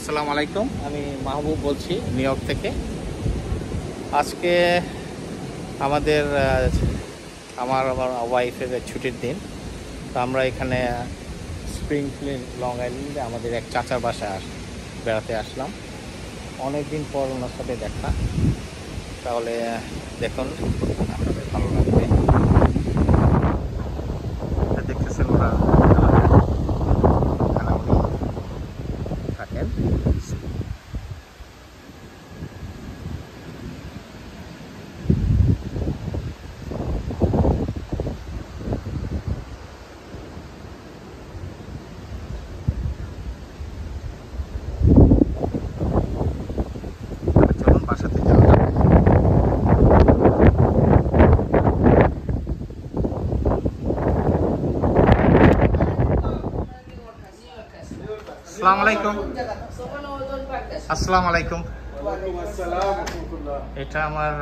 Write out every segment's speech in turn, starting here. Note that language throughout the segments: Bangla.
আসসালামু আলাইকুম, আমি মাহবুব বলছি নিউ ইয়র্ক থেকে। আজকে আমাদের আমার ওয়াইফের ছুটির দিন। তো আমরা এখানে স্প্রিংফিল্ড লং আইল্যান্ডে আমাদের এক চাচার বাসায় বেড়াতে আসলাম। অনেক দিন পর ওনার সাথে দেখা। তাহলে দেখুন, আপনাদের ভালো লাগবে। দেখতেছেন ওরা থাকেন। চলুন বাসাতে যাওয়া যাবে। আসসালামু আলাইকুম। আসসালামু আলাইকুম। এটা আমার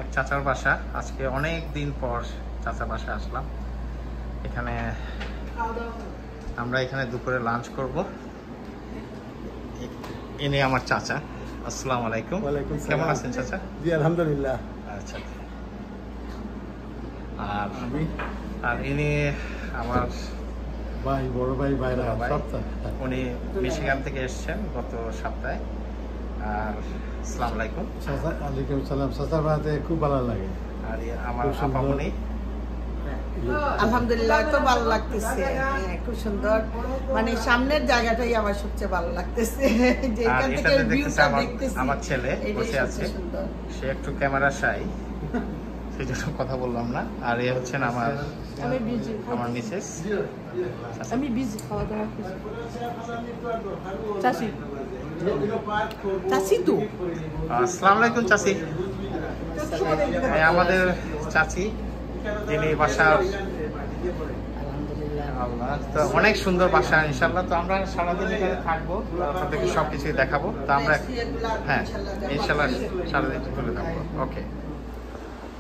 এক চাচার বাসা। আজকে অনেক দিন পর চাচার বাসায় আসলাম। এখানে আমরা এখানে দুপুরে লাঞ্চ করব। ইনি আমার চাচা। আসসালামু আলাইকুম। কেমন আছেন চাচা? জি আলহামদুলিল্লাহ। আচ্ছা। আর ইনি আমার ভাই, বড় ভাই, ভাইরা সব। উনি মিশিগান থেকে এসেছেন গত সপ্তাহে। আর আসসালামু আলাইকুম। ওয়ালাইকুম সালাম। চাচার বাড়িতে খুব ভালো লাগে। আর আমার আপামনি। আলহামদুলিল্লাহ, তো ভালো লাগতেছে। খুব সুন্দর, মানে সামনের জায়গাটাই আমার সবচেয়ে ভালো লাগতেছে। যে এখান থেকে ভিউটা দেখতেছি। আমার ছেলে বসে আছে, সে একটু ক্যামেরা শাই, সেই জন্য কথা বললাম না। আর এ হচ্ছেন আমার মিসেস। আমি বিজি, খাওয়া দাওয়া করছি। চাচি চাচি তো আসসালামু আলাইকুম চাচি। আমাদের চাচি, যিনি বাসার তো অনেক সুন্দর বাসা ইনশাল্লাহ। তো আমরা সারাদিন এখানে থাকবো, আপনাদেরকে সবকিছুই দেখাবো। তো আমরা হ্যাঁ ইনশাল্লাহ সারাদিন তুলে থাকবো। ওকে,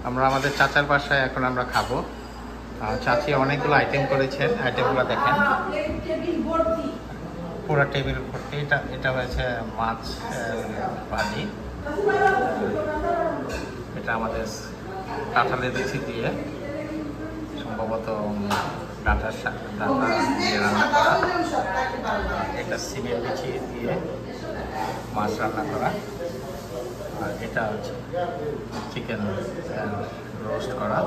আমরা আমাদের চাচার বাসায় এখন আমরা খাবো। চাচি অনেকগুলো আইটেম করেছেন, আইটেমগুলো দেখেন। পুরো টেবিল ভর্তি। এটা হয়েছে মাছ ভাজি। এটা আমাদের কাঁঠালের বিচি দিয়ে, সম্ভবত ডাটা দিয়ে রান্না করা। এটা সিমের বিচি দিয়ে মাছ রান্না করা। আর এটা হচ্ছে চিকেন রোস্ট করা।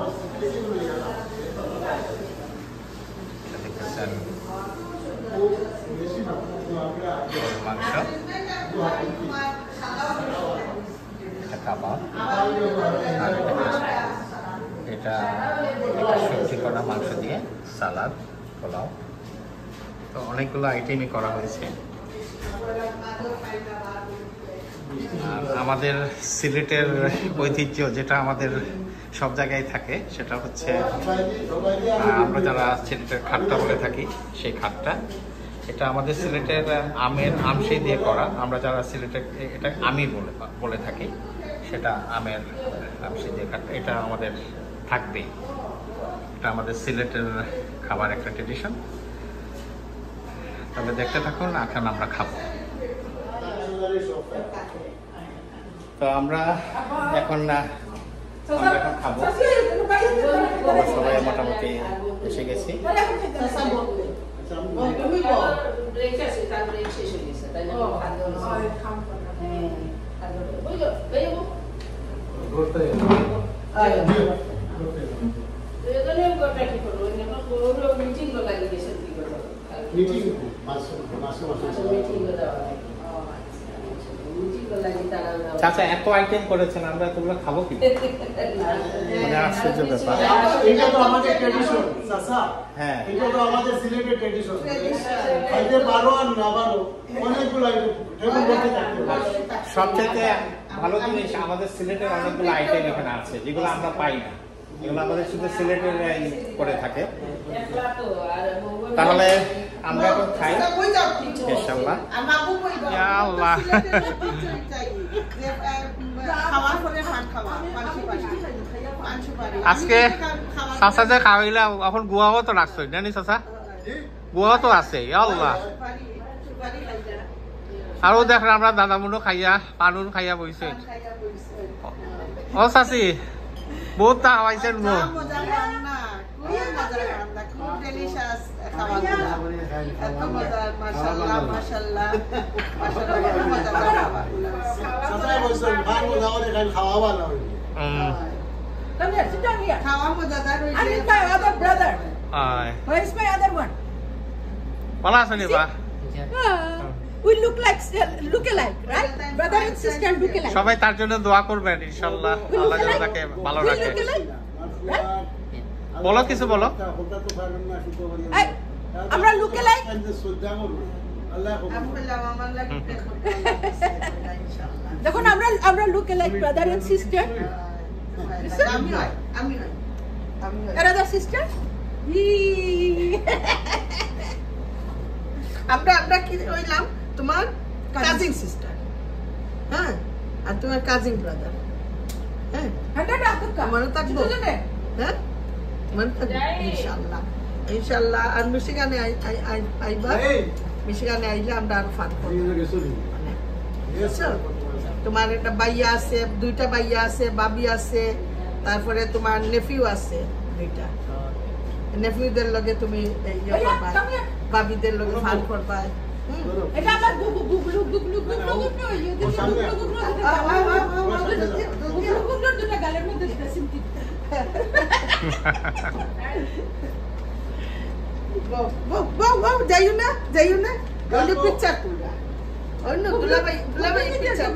এটা দেখতেছেন মাংস, এটা কাবাব। আর এটা সবজি করা মাংস দিয়ে সালাদ, পোলাও। তো অনেকগুলো আইটেমই করা হয়েছে। আর আমাদের সিলেটের ঐতিহ্য, যেটা আমাদের সব জায়গায় থাকে, সেটা হচ্ছে আমরা যারা সিলেটের খাট্টা বলে থাকি, সেই খাট্টা। এটা আমাদের সিলেটের আমশি দিয়ে করা। আমরা যারা সিলেটের এটা আমি বলে থাকি, সেটা আমের আমশি দিয়ে খাট্টা। এটা আমাদের থাকবে। এটা আমাদের সিলেটের খাবার একটা ট্রেডিশন। তবে দেখতে থাকুন, এখন আমরা খাবো। তো আমরা এখন খাবো। আমরা সবাই মোটামুটি এসে গেছি। চাচা এত আইটেম করেছেন, আমরা এতগুলো খাবো কি? মানে আশ্চর্য ব্যাপার। এটা তো আমাদের ট্র্যাডিশন চাচা। হ্যাঁ, এটা তো আমাদের সিলেটের ট্র্যাডিশন। খাইতে পারো আর না পারো, অনেকগুলো আইটেম বলতে থাকতে। সবচেয়ে ভালো জিনিস, আমাদের সিলেটের অনেকগুলো আইটেম এখানে আছে যেগুলো আমরা পাই না। এগুলো আমাদের শুধু সিলেটের করে থাকে। তাহলে আমরা এখন খাই ইনশাআল্লাহ। আল্লাহ, আজকে চাচা যে খাওয়াইলা, এখন গুয়াও তো রাখছো জানি চাচা, গুয়াও তো আছে। আল্লাহ, আরো দেখেন আমরা দাদা মুনো খাইয়া পানুন খাইয়া বইছে ও চাচি বহুত তা খাওয়াইছেন মো মজা রান্না খুবই মজার রান্না খুব ডেলিশিয়াস খাবারগুলো এত মজার মাশাআল্লাহ মাশাআল্লাহ মাশাআল্লাহ খুব মজার খাবারগুলো সবাই বলছেন ভালো দাওয়াতে খাই খাওয়া ভালো Come here, sit down here. খাওয়া মজাদার I'm হইছে with my other brother. আয় Where is my other one? ভালো আছেন বা We look alike, right? Brother and sister look alike. সবাই তার জন্য দোয়া করবেন ইনশাআল্লাহ আল্লাহ যেন তাকে ভালো We রাখে look alike. বলো কিছু বলো Hey, আমরা look alike. আমি বললাম আমার লাগি প্রে করতে ইনশাআল্লাহ দেখুন আমরা look alike, brother and sister. আমি হয় Another sister? Yee. আমরা কি হইলাম তোমার কাজিন সিস্টার হ্যাঁ আর তোমার কাজিন ব্রাদার হ্যাঁ Hundred Africa. আমারও থাকবো হ্যাঁ মনে থাকবো ইনশাআল্লাহ ইনশাআল্লাহ আর মিশিগানে আইবা মিশিগানে আইলে আমরা আর ফান করব তোমার একটা বাইয়া আছে দুইটা বাইয়া আছে বাবি আছে তারপরে তোমার নেফিউ আছে দুইটা নেফিউদের লগে তুমি ইয়ে করবা বাবিদের লগে ফান করবা এটা আমার গুগলু দুটা গালের মধ্যে সিমটি যাইও না ওই পিকচার তুলবা অন্য গুলাবাই পিকচার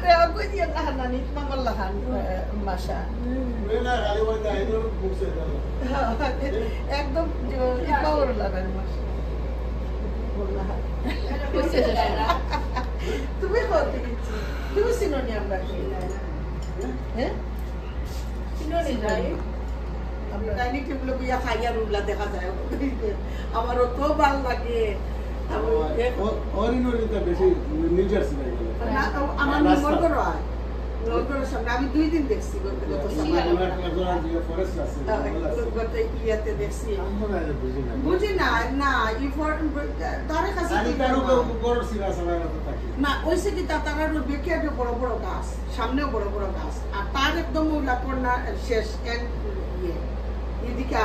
রে কই দিয়া লাহানা নিত মামল লাহান মাশা একদম পাওয়ার লাগান মাশা তুমি বলতে গেছি তুমি চিনোনি আমরা হ্যাঁ চিনোনি যাই আমরা ডাইনিং টেবিলে বিয়া খাইয়া রুলা দেখা যায় আমারও তো ভালো লাগে আমার মন করো আমি 2 দিন দেখছি ইয়াতে দেখছি বুঝি না তার কাছে না ওইসে কি তারা বেঁকে একটা বড় বড় গাছ সামনেও বড় বড় গাছ আর তার একদম না শেষ এদিকে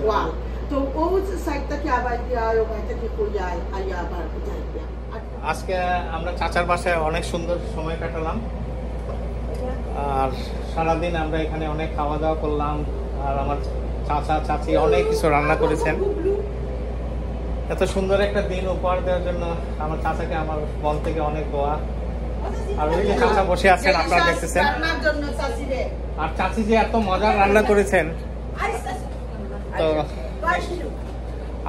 ওয়াল তো ও সাইডটা কি আবার দিয়া ওইটা কি কইয়া আইয়া আবার যাই আজকে আমরা চাচার বাসায় অনেক সুন্দর সময় কাটালাম আর সারাদিন আমরা এখানে অনেক খাওয়া দাওয়া করলাম আর আমার চাচা চাচি অনেক কিছু রান্না করেছেন এত সুন্দর একটা দিন উপহার দেওয়ার জন্য আমার চাচাকে আমার মন থেকে অনেক দোয়া আর ওই যে চাচা বসে আছেন আপনারা দেখতেছেন আর চাচি যে এত মজার রান্না করেছেন তো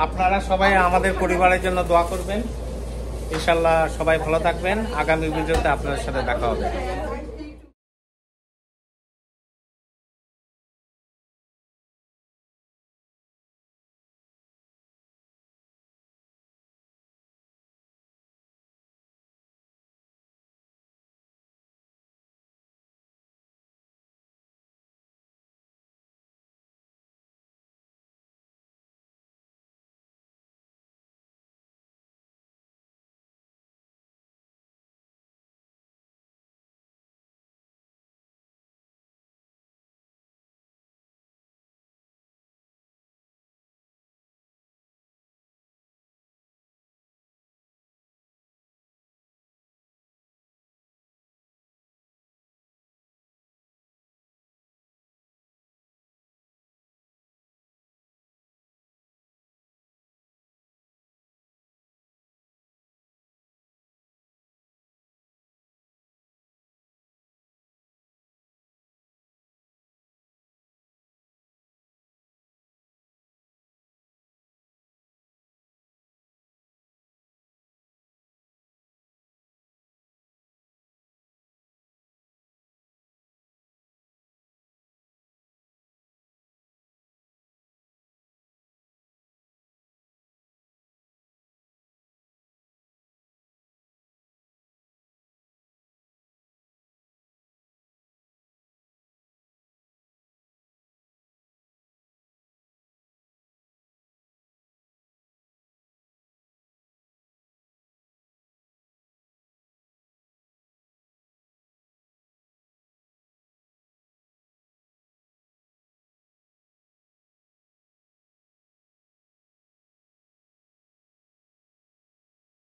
আপনারা সবাই আমাদের পরিবারের জন্য দোয়া করবেন ইনশাআল্লাহ সবাই ভালো থাকবেন আগামী ভিডিওতে আপনাদের সাথে দেখা হবে